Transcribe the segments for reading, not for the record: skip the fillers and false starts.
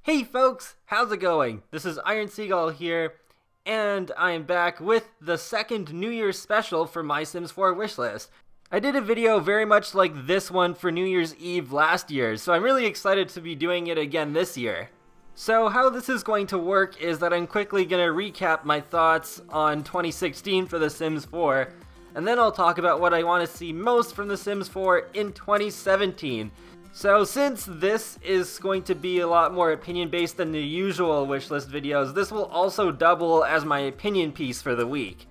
Hey folks, how's it going? This is Iron Seagull here, and I am back with the second New Year's special for My Sims 4 wishlist. I did a video very much like this one for New Year's Eve last year, so I'm really excited to be doing it again this year. So how this is going to work is that I'm quickly going to recap my thoughts on 2016 for The Sims 4, and then I'll talk about what I want to see most from The Sims 4 in 2017. So since this is going to be a lot more opinion based than the usual wishlist videos, this will also double as my opinion piece for the week.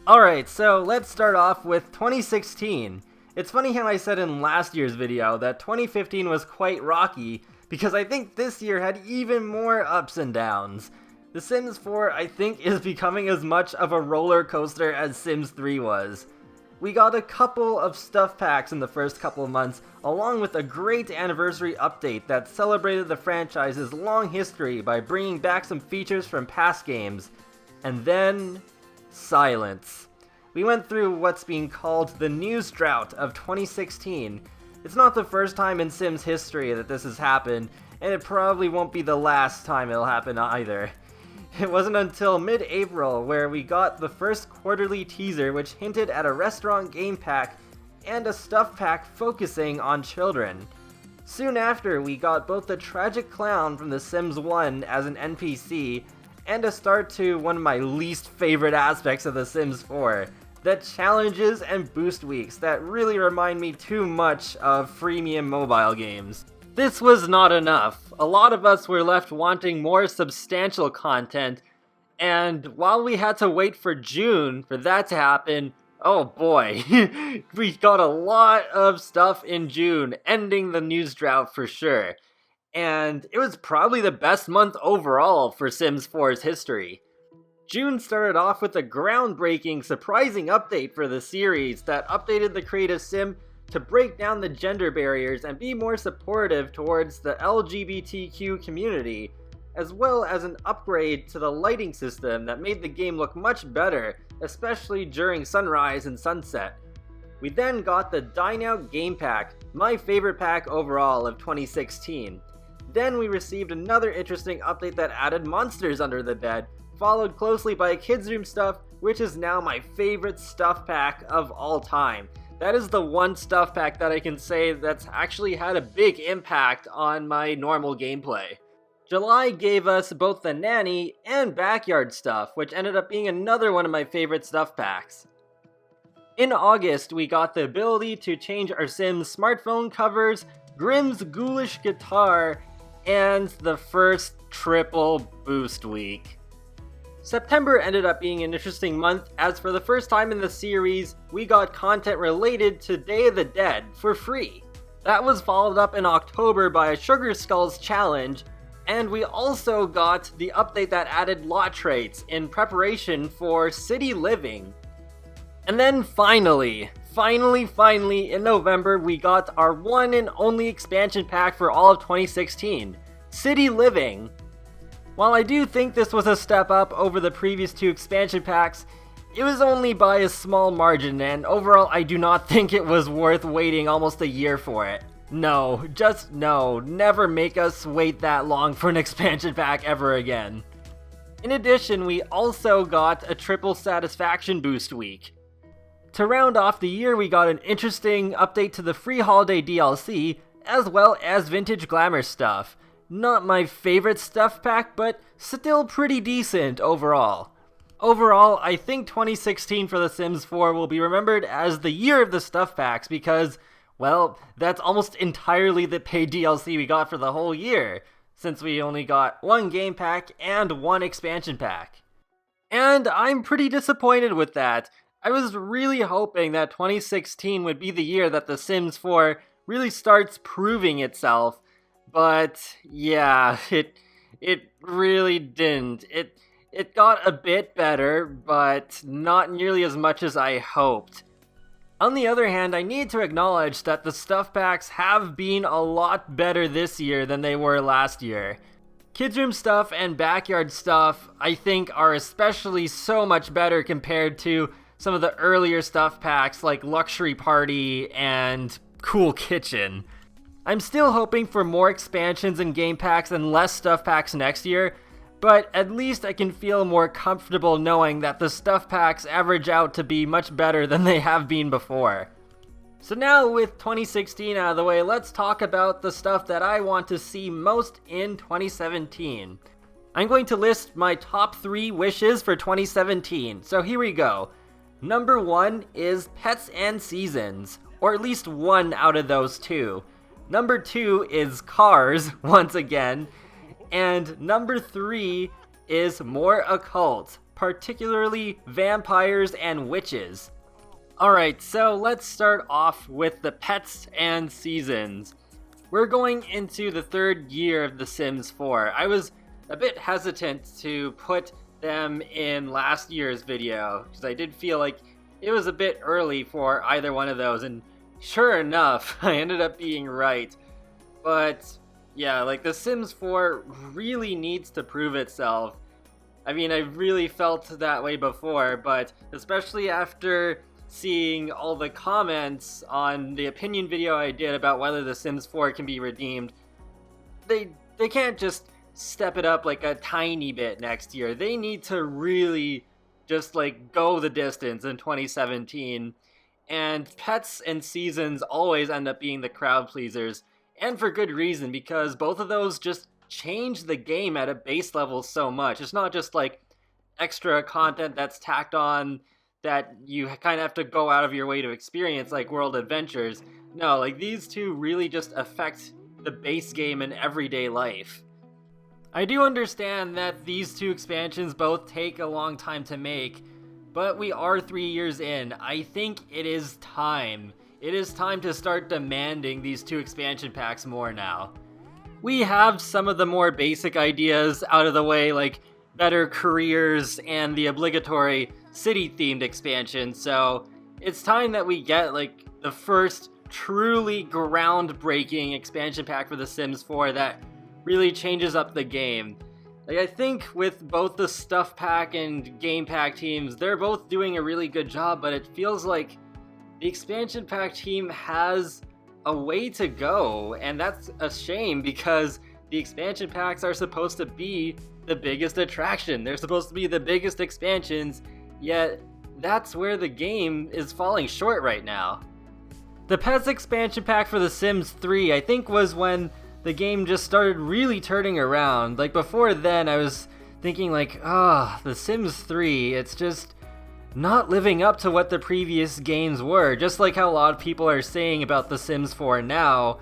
Alright, so let's start off with 2016. It's funny how I said in last year's video that 2015 was quite rocky, because I think this year had even more ups and downs. The Sims 4, I think, is becoming as much of a roller coaster as Sims 3 was. We got a couple of stuff packs in the first couple of months, along with a great anniversary update that celebrated the franchise's long history by bringing back some features from past games. And then, silence. We went through what's being called the news drought of 2016. It's not the first time in Sims history that this has happened, and it probably won't be the last time it'll happen either. It wasn't until mid-April where we got the first quarterly teaser which hinted at a restaurant game pack and a stuff pack focusing on children. Soon after, we got both the tragic clown from The Sims 1 as an NPC and a start to one of my least favorite aspects of The Sims 4, the challenges and boost weeks that really remind me too much of freemium mobile games. This was not enough. A lot of us were left wanting more substantial content, and while we had to wait for June for that to happen, oh boy, we got a lot of stuff in June, ending the news drought for sure. And it was probably the best month overall for Sims 4's history. June started off with a groundbreaking, surprising update for the series that updated the creative sim to break down the gender barriers and be more supportive towards the LGBTQ community, as well as an upgrade to the lighting system that made the game look much better, especially during sunrise and sunset. We then got the Dine Out Game Pack, my favorite pack overall of 2016. Then we received another interesting update that added monsters under the bed, followed closely by Kids Room stuff, which is now my favorite stuff pack of all time. That is the one stuff pack that I can say that's actually had a big impact on my normal gameplay. July gave us both the nanny and backyard stuff, which ended up being another one of my favorite stuff packs. In August, we got the ability to change our Sims' smartphone covers, Grimm's ghoulish guitar, and the first triple boost week. September ended up being an interesting month, as for the first time in the series, we got content related to Day of the Dead for free. That was followed up in October by a Sugar Skulls challenge, and we also got the update that added lot traits in preparation for City Living. And then finally, in November, we got our one and only expansion pack for all of 2016, City Living. While I do think this was a step up over the previous two expansion packs, it was only by a small margin, and overall I do not think it was worth waiting almost a year for it. No, just no, never make us wait that long for an expansion pack ever again. In addition, we also got a triple satisfaction boost week. To round off the year, we got an interesting update to the free holiday DLC, as well as vintage glamour stuff. Not my favorite stuff pack, but still pretty decent overall. Overall, I think 2016 for The Sims 4 will be remembered as the year of the stuff packs because, well, that's almost entirely the paid DLC we got for the whole year, since we only got one game pack and one expansion pack. And I'm pretty disappointed with that. I was really hoping that 2016 would be the year that The Sims 4 really starts proving itself. But yeah, it really didn't. It got a bit better, but not nearly as much as I hoped. On the other hand, I need to acknowledge that the stuff packs have been a lot better this year than they were last year. Kids Room stuff and backyard stuff, I think, are especially so much better compared to some of the earlier stuff packs like Luxury Party and Cool Kitchen. I'm still hoping for more expansions and game packs and less stuff packs next year, but at least I can feel more comfortable knowing that the stuff packs average out to be much better than they have been before. So now with 2016 out of the way, let's talk about the stuff that I want to see most in 2017. I'm going to list my top 3 wishes for 2017, so here we go. Number 1 is pets and seasons, or at least one out of those 2. Number 2 is cars, once again. And number 3 is more occult, particularly vampires and witches. Alright, so let's start off with the pets and seasons. We're going into the 3rd year of The Sims 4. I was a bit hesitant to put them in last year's video, because I did feel like it was a bit early for either one of those, and sure enough, I ended up being right. But yeah, like The Sims 4 really needs to prove itself. I mean, I really felt that way before, but especially after seeing all the comments on the opinion video I did about whether The Sims 4 can be redeemed, they can't just step it up like a tiny bit next year. They need to really just like go the distance in 2017. And pets and seasons always end up being the crowd pleasers, and for good reason, because both of those just change the game at a base level so much. It's not just like extra content that's tacked on that you kind of have to go out of your way to experience, like World Adventures. No, like these two really just affect the base game in everyday life. I do understand that these 2 expansions both take a long time to make, but we are 3 years in. I think it is time. It is time to start demanding these 2 expansion packs more now. We have some of the more basic ideas out of the way, like better careers and the obligatory city-themed expansion, so it's time that we get like the first truly groundbreaking expansion pack for The Sims 4 that really changes up the game. Like, I think with both the stuff pack and game pack teams, they're both doing a really good job, but it feels like the expansion pack team has a way to go, and that's a shame because the expansion packs are supposed to be the biggest attraction. They're supposed to be the biggest expansions, yet that's where the game is falling short right now. The Pets expansion pack for The Sims 3, I think, was when the game just started really turning around. Like, before then, I was thinking like, The Sims 3, it's just not living up to what the previous games were, just like how a lot of people are saying about The Sims 4 now.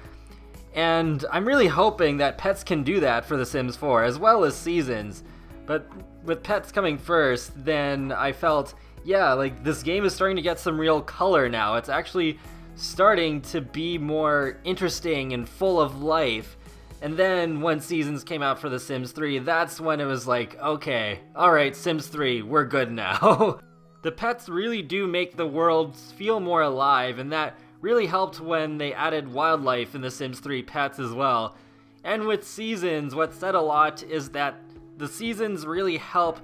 And I'm really hoping that Pets can do that for The Sims 4, as well as Seasons. But with Pets coming first, then I felt, yeah, like this game is starting to get some real color now. It's actually starting to be more interesting and full of life. And then when Seasons came out for The Sims 3, that's when it was like, okay, alright, Sims 3, we're good now. The pets really do make the world feel more alive, and that really helped when they added wildlife in The Sims 3 pets as well. And with Seasons, what's said a lot is that the seasons really help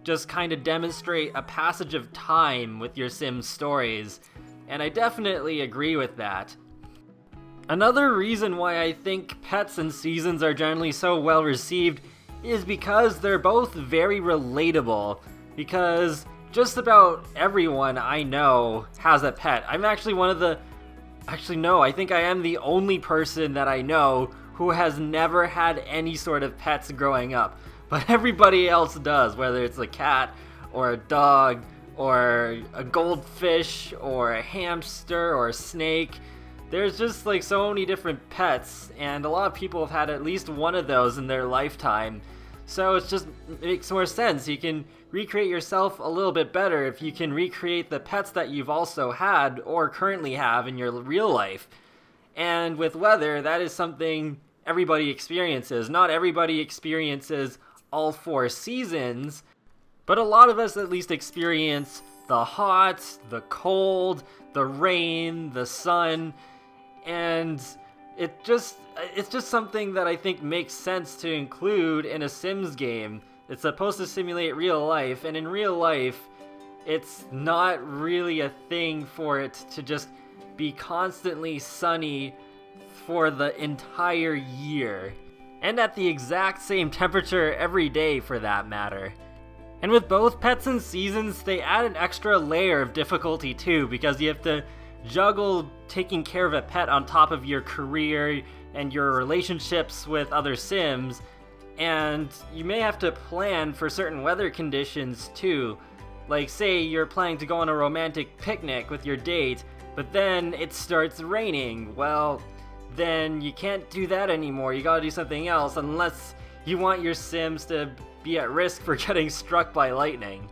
just kind of demonstrate a passage of time with your Sims stories. And I definitely agree with that. Another reason why I think Pets and Seasons are generally so well received is because they're both very relatable. Because just about everyone I know has a pet. I'm actually I think I am the only person that I know who has never had any sort of pets growing up. But everybody else does, whether it's a cat or a dog or a goldfish or a hamster or a snake. There's just like so many different pets, and a lot of people have had at least one of those in their lifetime. So it makes more sense. You can recreate yourself a little bit better if you can recreate the pets that you've also had or currently have in your real life. And with weather, that is something everybody experiences. Not everybody experiences all 4 seasons, but a lot of us at least experience the hot, the cold, the rain, the sun, and it's just something that I think makes sense to include in a Sims game. It's supposed to simulate real life, and in real life, it's not really a thing for it to just be constantly sunny for the entire year. And at the exact same temperature every day for that matter. And with both Pets and Seasons, they add an extra layer of difficulty too, because you have to juggle taking care of a pet on top of your career and your relationships with other Sims, and you may have to plan for certain weather conditions too. Like say you're planning to go on a romantic picnic with your date, but then it starts raining. Well, then you can't do that anymore. You gotta do something else unless you want your Sims to be at risk for getting struck by lightning.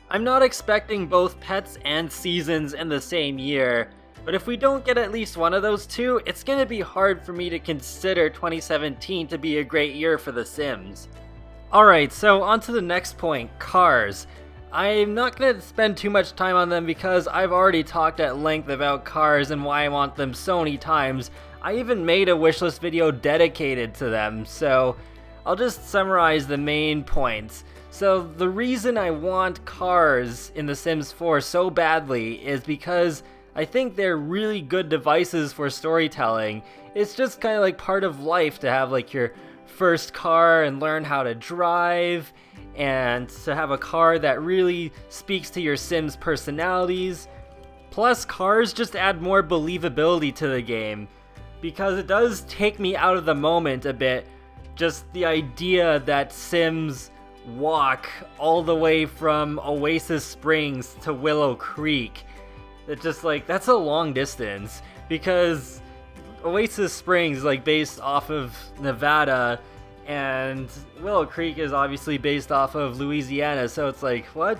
I'm not expecting both Pets and Seasons in the same year, but if we don't get at least one of those two, it's gonna be hard for me to consider 2017 to be a great year for The Sims. Alright, so on to the next point, cars. I'm not going to spend too much time on them because I've already talked at length about cars and why I want them so many times. I even made a wishlist video dedicated to them, so I'll just summarize the main points. So the reason I want cars in The Sims 4 so badly is because I think they're really good devices for storytelling. It's just kind of like part of life to have like your first car and learn how to drive, and to have a car that really speaks to your Sims' personalities. Plus, cars just add more believability to the game, because it does take me out of the moment a bit. Just the idea that Sims walk all the way from Oasis Springs to Willow Creek. It's just like, that's a long distance, because Oasis Springs is like based off of Nevada, and Willow Creek is obviously based off of Louisiana, so it's like, what?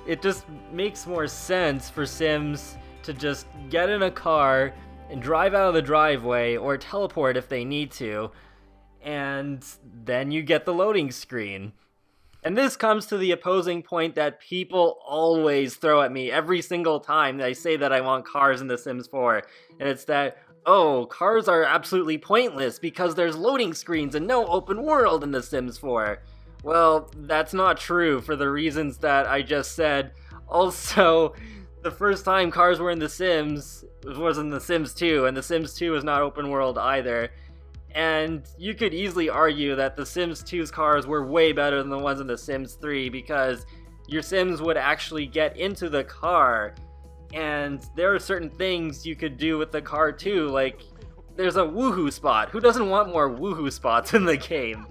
It just makes more sense for Sims to just get in a car and drive out of the driveway, or teleport if they need to, and then you get the loading screen. And this comes to the opposing point that people always throw at me every single time I say that I want cars in The Sims 4, and it's that, oh, cars are absolutely pointless because there's loading screens and no open world in The Sims 4. Well, that's not true for the reasons that I just said. Also, the first time cars were in The Sims was in The Sims 2, and The Sims 2 is not open world either. And you could easily argue that The Sims 2's cars were way better than the ones in The Sims 3 because your Sims would actually get into the car. And there are certain things you could do with the car too, like there's a woohoo spot. Who doesn't want more woohoo spots in the game?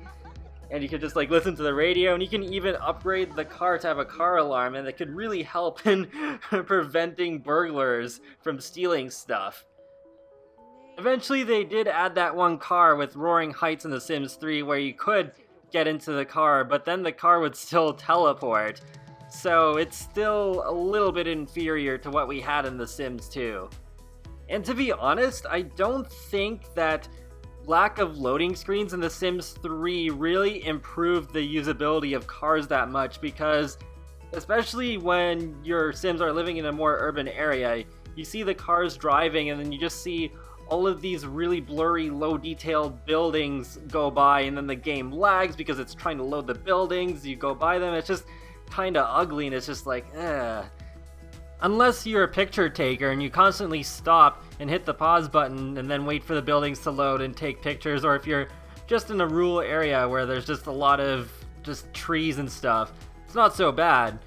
And you could just like listen to the radio, and you can even upgrade the car to have a car alarm, and it could really help in preventing burglars from stealing stuff. Eventually they did add that one car with Roaring Heights in The Sims 3 where you could get into the car, but then the car would still teleport. So it's still a little bit inferior to what we had in The Sims 2. And to be honest, I don't think that lack of loading screens in The Sims 3 really improved the usability of cars that much, because especially when your Sims are living in a more urban area, you see the cars driving and then you just see all of these really blurry, low-detailed buildings go by, and then the game lags because it's trying to load the buildings. You go by them, it's just kind of ugly, and it's just like, ugh. Unless you're a picture taker and you constantly stop and hit the pause button and then wait for the buildings to load and take pictures, or if you're just in a rural area where there's just a lot of just trees and stuff, it's not so bad.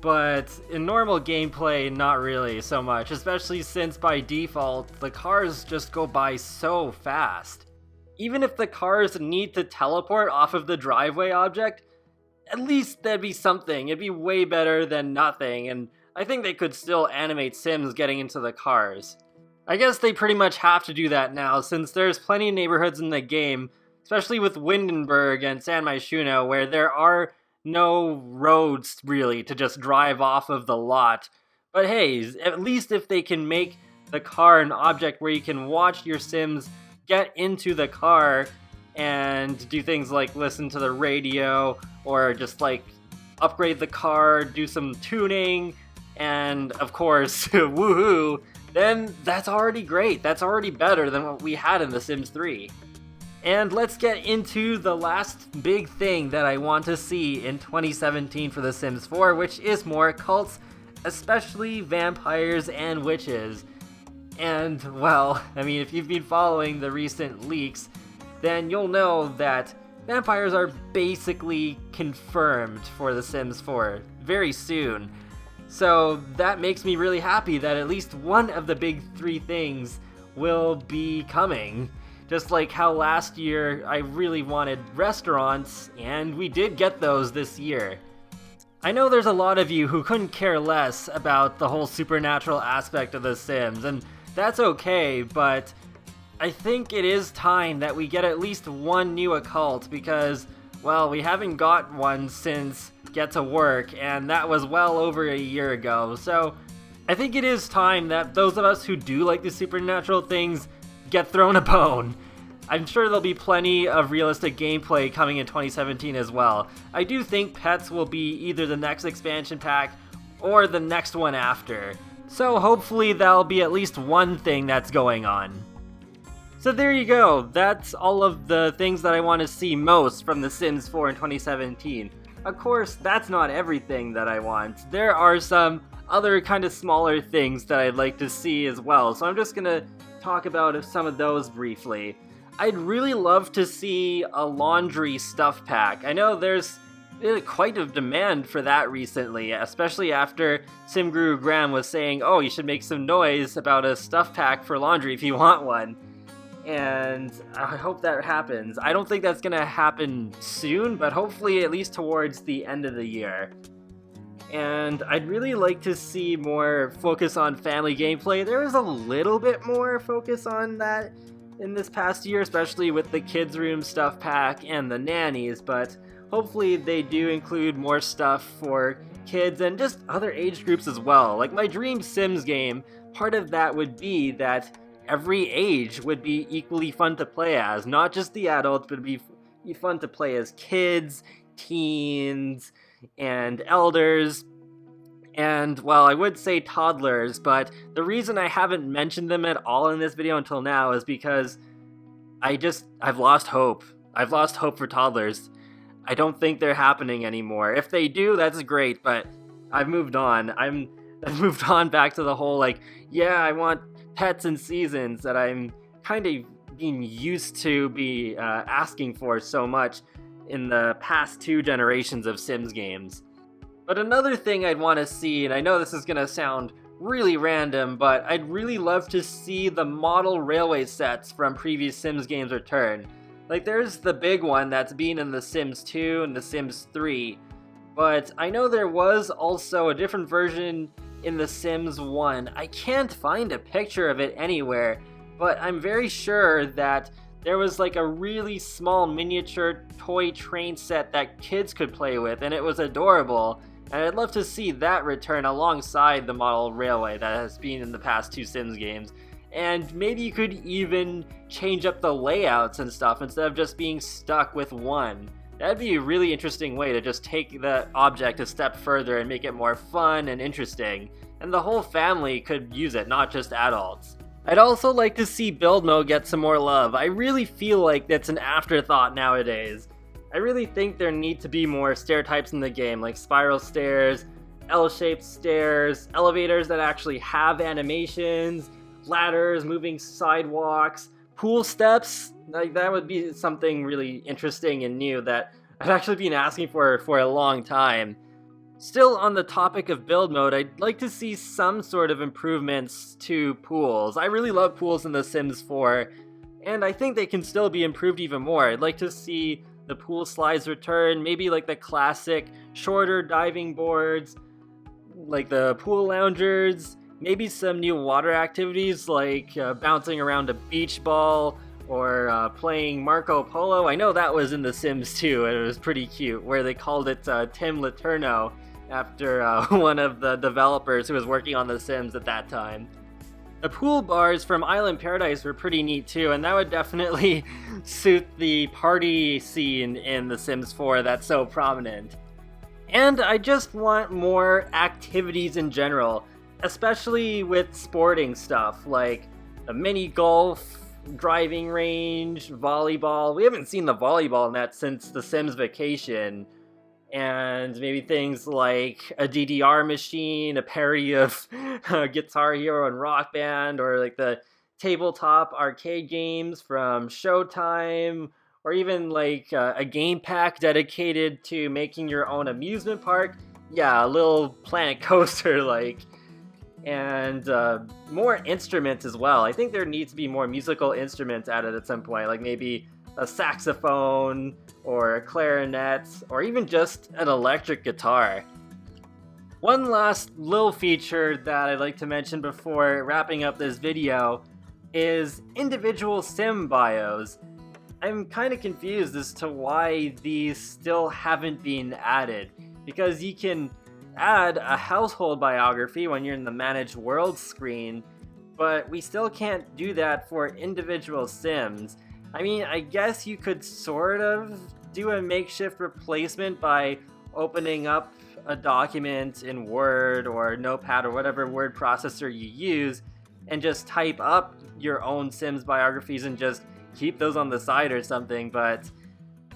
But in normal gameplay, not really so much, especially since by default, the cars just go by so fast. Even if the cars need to teleport off of the driveway object, at least that'd be something. It'd be way better than nothing, and I think they could still animate Sims getting into the cars. I guess they pretty much have to do that now, since there's plenty of neighborhoods in the game, especially with Windenburg and San Myshuno, where there are no roads really to just drive off of the lot. But hey, at least if they can make the car an object where you can watch your Sims get into the car and do things like listen to the radio, or just like upgrade the car, do some tuning, and of course, woohoo, then that's already great. That's already better than what we had in The Sims 3. And let's get into the last big thing that I want to see in 2017 for The Sims 4, which is more cults, especially vampires and witches. And, well, I mean, if you've been following the recent leaks, then you'll know that vampires are basically confirmed for The Sims 4 very soon. So that makes me really happy that at least one of the big three things will be coming. Just like how last year I really wanted restaurants, and we did get those this year. I know there's a lot of you who couldn't care less about the whole supernatural aspect of The Sims, and that's okay, but I think it is time that we get at least one new occult because, well, we haven't got one since Get to Work, and that was well over a year ago, so I think it is time that those of us who do like the supernatural things get thrown a bone. I'm sure there'll be plenty of realistic gameplay coming in 2017 as well. I do think pets will be either the next expansion pack or the next one after, so hopefully that'll be at least one thing that's going on. So there you go, that's all of the things that I want to see most from The Sims 4 in 2017. Of course, that's not everything that I want. There are some other kind of smaller things that I'd like to see as well, so I'm just gonna talk about some of those briefly. I'd really love to see a laundry stuff pack. I know there's quite a demand for that recently, especially after SimGuru Graham was saying, oh, you should make some noise about a stuff pack for laundry if you want one. And I hope that happens. I don't think that's gonna happen soon, but hopefully at least towards the end of the year. And I'd really like to see more focus on family gameplay. There was a little bit more focus on that in this past year, especially with the kids room stuff pack and the nannies, but hopefully they do include more stuff for kids and just other age groups as well. Like my dream Sims game, part of that would be that every age would be equally fun to play as, not just the adults, but it'd be fun to play as kids, teens, and elders, and, well, I would say toddlers, but the reason I haven't mentioned them at all in this video until now is because I've lost hope. I've lost hope for toddlers. I don't think they're happening anymore. If they do, that's great, but I've moved on. I've moved on back to the whole, like, yeah, I want pets and seasons that I'm kind of being used to be asking for so much in the past 2 generations of Sims games. But another thing I'd want to see, and I know this is going to sound really random, but I'd really love to see the model railway sets from previous Sims games return. Like, there's the big one that's been in The Sims 2 and The Sims 3, but I know there was also a different version in The Sims 1. I can't find a picture of it anywhere, but I'm very sure that there was like a really small miniature toy train set that kids could play with, and it was adorable. And I'd love to see that return alongside the model railway that has been in the past 2 Sims games. And maybe you could even change up the layouts and stuff instead of just being stuck with one. That'd be a really interesting way to just take the object a step further and make it more fun and interesting. And the whole family could use it, not just adults. I'd also like to see build mode get some more love. I really feel like that's an afterthought nowadays. I really think there need to be more stair types in the game, like spiral stairs, L-shaped stairs, elevators that actually have animations, ladders, moving sidewalks, pool steps. Like, that would be something really interesting and new that I've actually been asking for a long time. Still on the topic of build mode, I'd like to see some sort of improvements to pools. I really love pools in The Sims 4, and I think they can still be improved even more. I'd like to see the pool slides return, maybe like the classic shorter diving boards, like the pool loungers, maybe some new water activities like bouncing around a beach ball or playing Marco Polo. I know that was in The Sims 2, and it was pretty cute, where they called it Tim Letourneau after one of the developers who was working on The Sims at that time. The pool bars from Island Paradise were pretty neat too, and that would definitely suit the party scene in The Sims 4 that's so prominent. And I just want more activities in general, especially with sporting stuff, like a mini golf, driving range, volleyball. We haven't seen the volleyball net since The Sims Vacation. and maybe things like a DDR machine, a parody of Guitar Hero and Rock Band, or like the tabletop arcade games from Showtime, or even like a game pack dedicated to making your own amusement park. Yeah, a little Planet Coaster like. And more instruments as well. I think there needs to be more musical instruments added at some point, like maybe a saxophone or a clarinet, or even just an electric guitar. One last little feature that I'd like to mention before wrapping up this video is individual sim bios. I'm kind of confused as to why these still haven't been added, because you can add a household biography when you're in the Manage World screen, but we still can't do that for individual sims. I mean, I guess you could sort of do a makeshift replacement by opening up a document in Word or Notepad or whatever word processor you use and just type up your own Sims biographies and just keep those on the side or something, but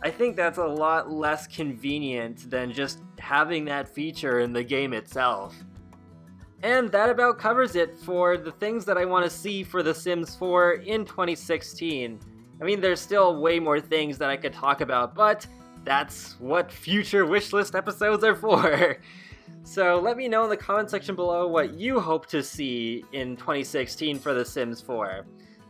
I think that's a lot less convenient than just having that feature in the game itself. And that about covers it for the things that I want to see for The Sims 4 in 2016. I mean, there's still way more things that I could talk about, but that's what future wishlist episodes are for. So let me know in the comment section below what you hope to see in 2016 for The Sims 4.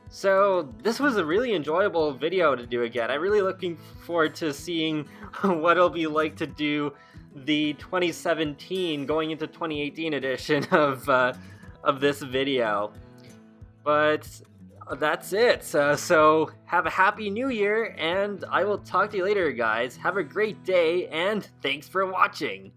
So this was a really enjoyable video to do again. I'm really looking forward to seeing what it'll be like to do the 2017 going into 2018 edition of this video. But that's it. So have a happy new year, and I will talk to you later, guys. Have a great day, and thanks for watching.